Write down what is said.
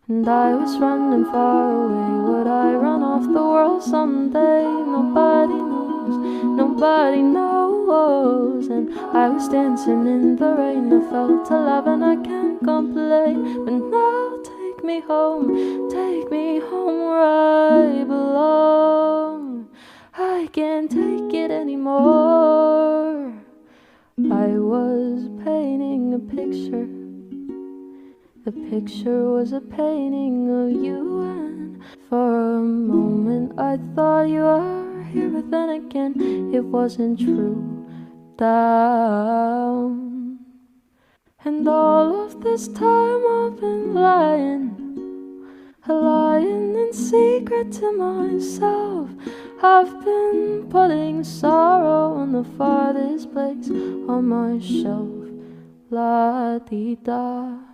And I was running far away. Would I run off the world someday? Nobody knows, nobody knows. And I was dancing in the rain. I felt alive and I can't complain. But now take me home where I belong. I can't take it anymore. I was painting a picture. The picture was a painting of you, and for a moment I thought you were here, but then again it wasn't true. Down. And all of this time I've been lying in secret to myself. I've been putting sorrow in the farthest place on my shelf. La-di-da.